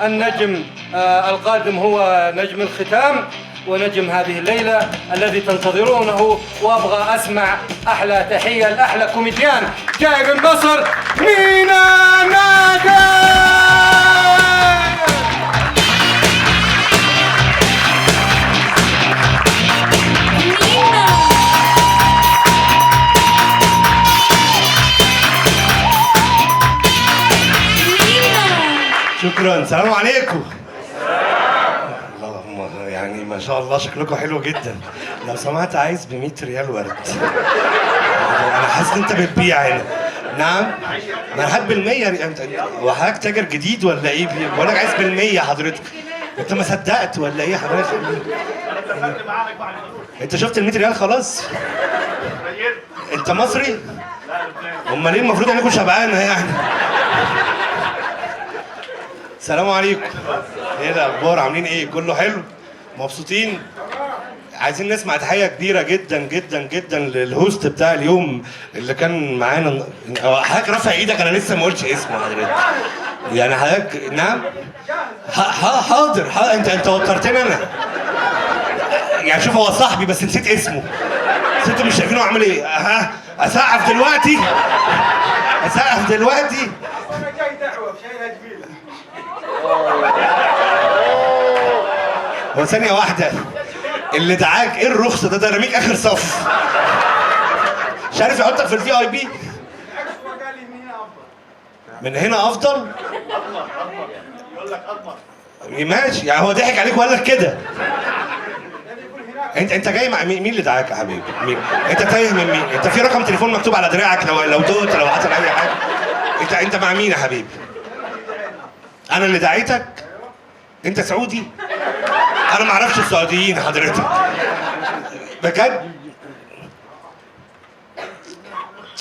النجم القادم هو نجم الختام ونجم هذه الليلة الذي تنتظرونه، وأبغى أسمع أحلى تحية لأحلى كوميديان جاي من مصر، مينا نادر. شكرا. السلام عليكم. اللهم يعني ما شاء الله شكلكم حلو جدا. لو سمحت عايز ب 100 ريال ورد. انا حاسس انت بتبيع هنا. نعم. ما انا هات بال100. انت وحضرتك تاجر جديد ولا ايه؟ بقول لك عايز بال100 حضرتك. انت ما صدقت ولا ايه حضرتك؟ انت شفت ال100 ريال خلاص؟ انت مصري؟ امال ايه المفروض انكم شبعانه يعني؟ السلام عليكم. ايه الاخبار؟ عاملين ايه؟ كله حلو؟ مبسوطين؟ عايزين نسمع تحيه كبيره جدا جدا جدا للهوست بتاع اليوم اللي كان معانا. حضرتك رافع ايدك، انا لسه ما قلتش اسمه حضرتك. يعني حضرتك نعم؟ حاضر. انت وترتني انا. يعني شوف هو صاحبي بس نسيت اسمه. بس انتوا مش شايفينه عامل ايه؟ اسقف دلوقتي؟ اسقف دلوقتي؟ انا جاي دعوه شايلها جميله. هو ثانية واحدة، اللي دعاك ايه الرخصة ده رميك اخر صف. مش عارف يحطك في الفي اي بي؟ بالعكس هو قال لي من هنا افضل. من هنا افضل؟ يقول لك اضمن. ماشي، يعني هو ضحك عليك وقال لك كده؟ يعني يقول هناك. انت جاي مع مين اللي دعاك يا حبيبي؟ مين؟ انت تايه من مين؟ انت في رقم تليفون مكتوب على دراعك لو دوت لو حصل اي حاجة. انت مع مين يا حبيبي؟ انا اللي دعيتك؟ انت سعودي؟ انا ما اعرفش السعوديين حضرتك. بجد؟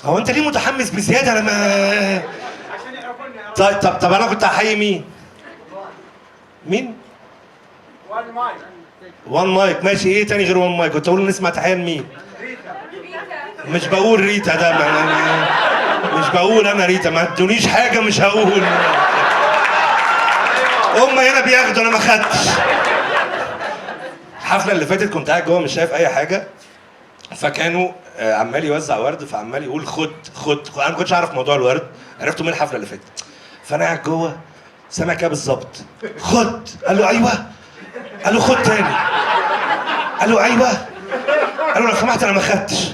هو انت ليه متحمس بزياده؟ انا ما عشان يعرفوني. طب انا كنت هحيي مين؟ مين؟ وان مايك. وان مايك. ماشي. ايه تاني غير وان مايك؟ كنت اقول نسمع تحيه لمين؟ مش بقول ريتا ده مش بقول انا ريتا. ما ادونيش حاجه مش هقول. هم هنا بياخدوا انا ما خدتش. الحفله اللي فاتت كنت قاعد جوه مش شايف اي حاجه، فكانوا عمال يوزع ورد، فعمال يقول خد. انا ما كنتش اعرف موضوع الورد، عرفته من الحفله اللي فاتت. فانا قاعد جوه سامع كده بالظبط، خد. قال له ايوه. قال له خد تاني. قال له ايوه. قال له لو سمحت انا ما خدتش.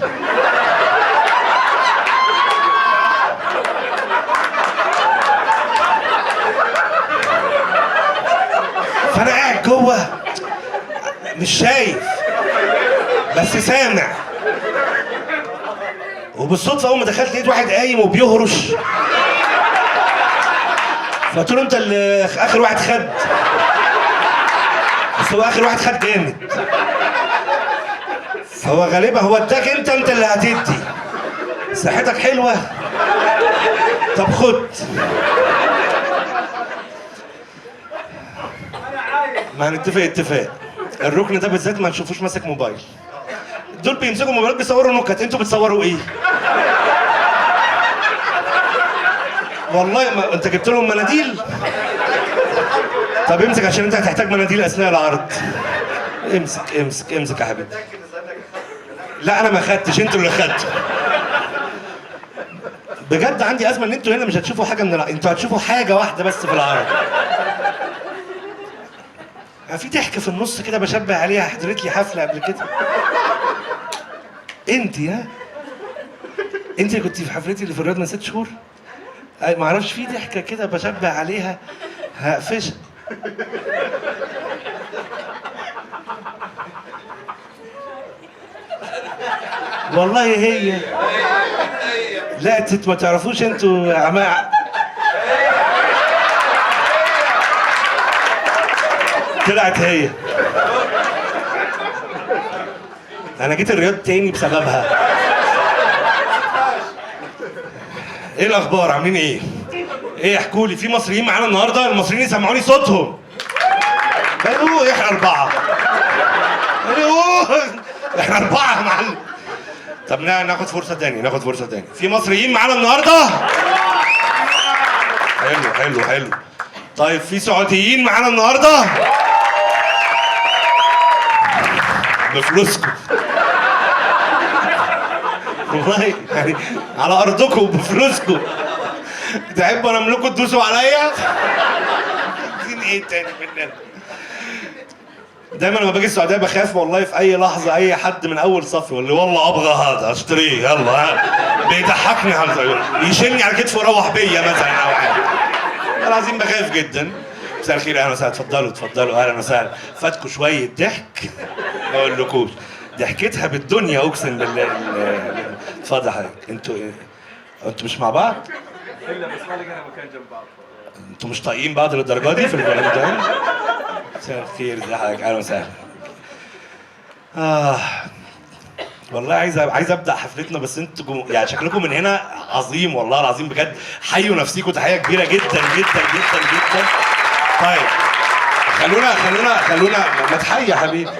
فانا قاعد جوه مش شايف بس سامع. وبالصدفه اول ما دخلت لقيت واحد قايم وبيهرش، فقلت له انت اللي اخر واحد خد. بس هو اخر واحد خد جامد، فهو غالبا هو اداك انت اللي هتدي. صحتك حلوه؟ طب خد. ما هنتفق اتفاق، الركن ده بالذات ما نشوفوش ماسك موبايل. دول بيمسكوا موبايلات بيصوروا نكت، انتوا بتصوروا ايه؟ والله ما انت جبت لهم مناديل؟ طب امسك عشان انت هتحتاج مناديل اثناء العرض. امسك يا حبيبي. لا انا ما خدتش، انتوا اللي خدتوا. بجد عندي ازمه ان انتوا هنا مش هتشوفوا حاجه من انتوا هتشوفوا حاجه واحده بس في العرض. في ضحك في النص كده بشبه عليها، حضرت لي حفله قبل كده. انت انت اللي كنتي في حفلتي اللي في الرياض من 6 شهور؟ ما اعرفش، في ضحكه كده بشبه عليها هقفشها. والله هي. لا ما تعرفوش انتوا يا جماعه. طلعت هي. انا جيت الرياض تاني بسببها. ايه الاخبار؟ عاملين ايه؟ ايه احكوا لي، في مصريين معانا النهارده؟ المصريين يسمعوني صوتهم. قالوا احنا 4. قالوا احنا 4 يا معلم. طب ناخد فرصه تاني، في مصريين معانا النهارده؟ حلو. طيب في سعوديين معانا النهارده؟ بفلوسكم. والله يعني على ارضكم وبفلوسكم. تحبوا انا املكوا تدوسوا عليا؟ عايزين ايه تاني مننا؟ دايما لما باجي السعوديه بخاف والله في اي لحظه اي حد من اول صف يقول لي والله ابغى هذا اشتريه يلا ها. بيضحكني هذا يشيلني على كتفه ويروح بيا مثلا او حاجه. انا عايزين بخاف جدا. مساء الخير اهلا وسهلا اتفضلوا اتفضلوا اهلا وسهلا. فاتكوا شويه ضحك ما اقولكوش ضحكتها بالدنيا اقسم بالله. اتفضل حضرتك. انتوا مش مع بعض؟ الا بس ما لقينا مكان جنب بعض. انتوا مش طايقين بعض للدرجه دي في الفالنتين؟ مساء الخير ازي حضرتك اهلا وسهلا. والله عايز ابدا حفلتنا بس انتوا يعني شكلكم من هنا عظيم والله العظيم بجد. حيوا نفسيكم تحيه كبيره جدا جدا جدا جدا. طيب خلونا ما تحيي يا حبيبي.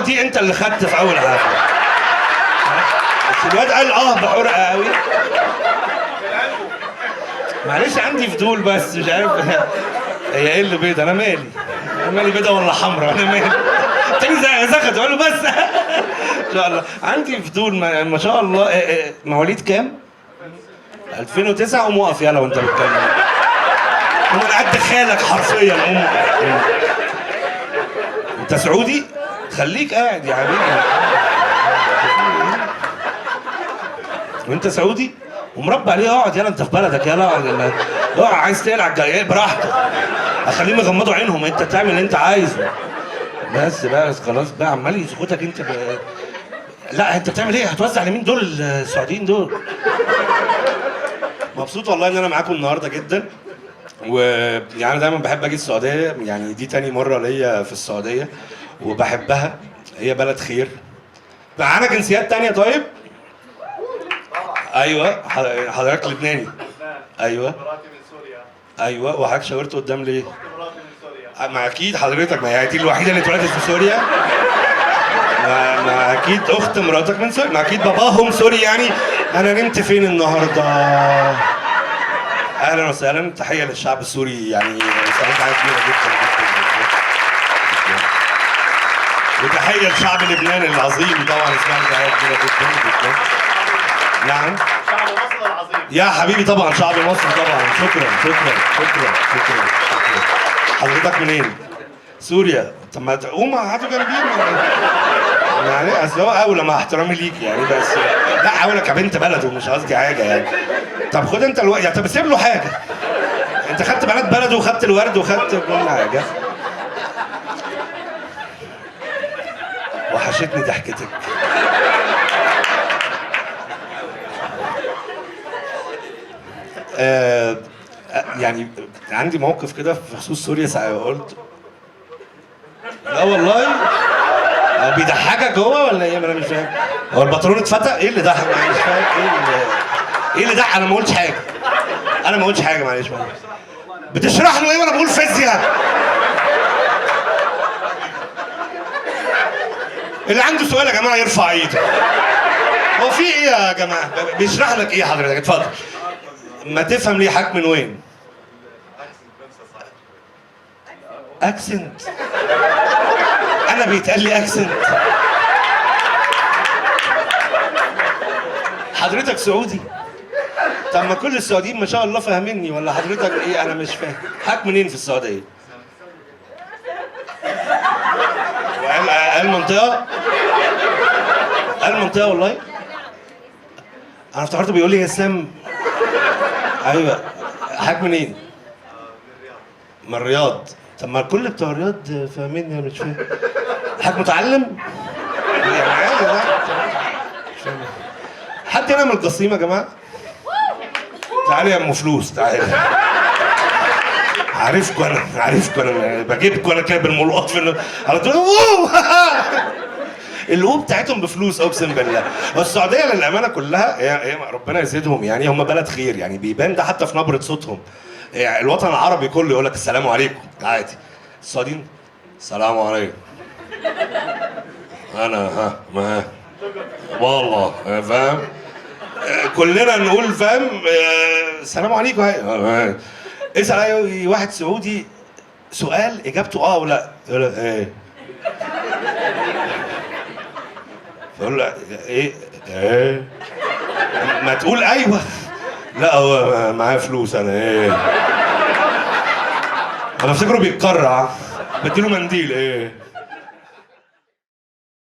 دي انت اللي خدت في اول حفله. بس الواد قال بحرقه قوي. معلش عندي فضول بس مش عارف هي ايه اللي بيضه. انا مالي بيضه ولا حمراء انا مالي. تاني زخت اقول له بس ان شاء الله عندي فضول ما شاء الله. مواليد كام؟ 2009. قوم وقف يلا وانت بتتكلم. قوم انا قد خالك حرفيا. قوم انت سعودي؟ خليك قاعد يا حبيبي. وانت سعودي؟ ومربى عليه اقعد يلا انت في بلدك يلا اقعد. عايز تقلع الجايه براحتك. اخليهم يغمضوا عينهم انت تعمل اللي انت عايزه. بس خلاص بقى عمال يسكتك انت لا انت بتعمل ايه؟ هتوزع لمين دول السعوديين دول؟ مبسوط والله ان انا معاكم النهارده جدا. ويعني دايما بحب اجي السعوديه. يعني دي تاني مره ليا في السعوديه وبحبها. هي بلد خير. معانا جنسيات تانية طيب؟ ايوه حضرتك لبناني. ايوه مراتي من سوريا. ايوه وحضرتك شاورت قدام ليه؟ مراتي من سوريا. ما اكيد حضرتك ما هي دي الوحيده اللي اتولدت في سوريا. ما اكيد اخت مراتك من سوريا. ما اكيد باباهم سوري يعني. انا نمت فين النهارده؟ اهلا وسهلا. تحيه للشعب السوري يعني سعيد كبيره جدا جدا. وتحيه لشعب لبنان العظيم طبعا اسمها تحيه كبيره جدا جدا. نعم شعب مصر العظيم. يا حبيبي طبعا شعب مصر طبعا. شكرا. حضرتك منين؟ سوريا. طب ما تقوم هاتوا جنبي يعني اصل هو اولى مع احترامي ليك يعني بس لا اولى كبنت بلده مش قصدي حاجه يعني. طب خد انت يعني طب سيب له حاجه. انت خدت بنات بلده وخدت الورد وخدت كل حاجه. وحشتني ضحكتك. يعني عندي موقف كده في خصوص سوريا ساعة قلت لا والله. بيضحكك هو ولا ايه؟ انا مش فاهم. هو البطرون اتفتح؟ ايه اللي ضحك؟ انا مش فاهم ايه اللي ضحك. انا ما قلتش حاجه. معلش بتشرح له ايه وانا بقول فيزياء؟ اللي عنده سؤال يا جماعه يرفع ايده. هو في ايه يا جماعه؟ بيشرح لك ايه حضرتك؟ اتفضل. ما تفهم ليه حاج من وين؟ اكسنت. انا بيتقال لي اكسنت. حضرتك سعودي؟ طب ما كل السعوديين ما شاء الله فاهميني ولا حضرتك ايه؟ انا مش فاهم. حاج منين في السعوديه؟ قال منطقه؟ قال منطقه والله؟ انا افتكرته بيقول لي يا اسلام. ايوه حاج منين؟ من الرياض. طب ما كل بتوع الرياض فاهميني انا مش فاهم. حاج متعلم؟ يعني عادي ده. مش فاهم. حد هنا من القصيم يا جماعه؟ تعالي يا ام فلوس تعالي. عارفكوا انا بجيبكوا انا كده بالملقط في على طول. القوه بتاعتهم بفلوس اقسم بالله. والسعوديه للامانه كلها هي ربنا يزيدهم يعني هم بلد خير يعني بيبان ده حتى في نبره صوتهم. يعني الوطن العربي كله يقول لك السلام عليكم عادي. السعوديين السلام عليكم. انا ما والله فاهم. كلنا نقول فاهم السلام عليكم اسال اي واحد سعودي سؤال اجابته اه ولا يقول لك ايه فيقول له ايه ما تقول ايوه لا هو معايا فلوس انا انا بفتكره بيتكرع بديله منديل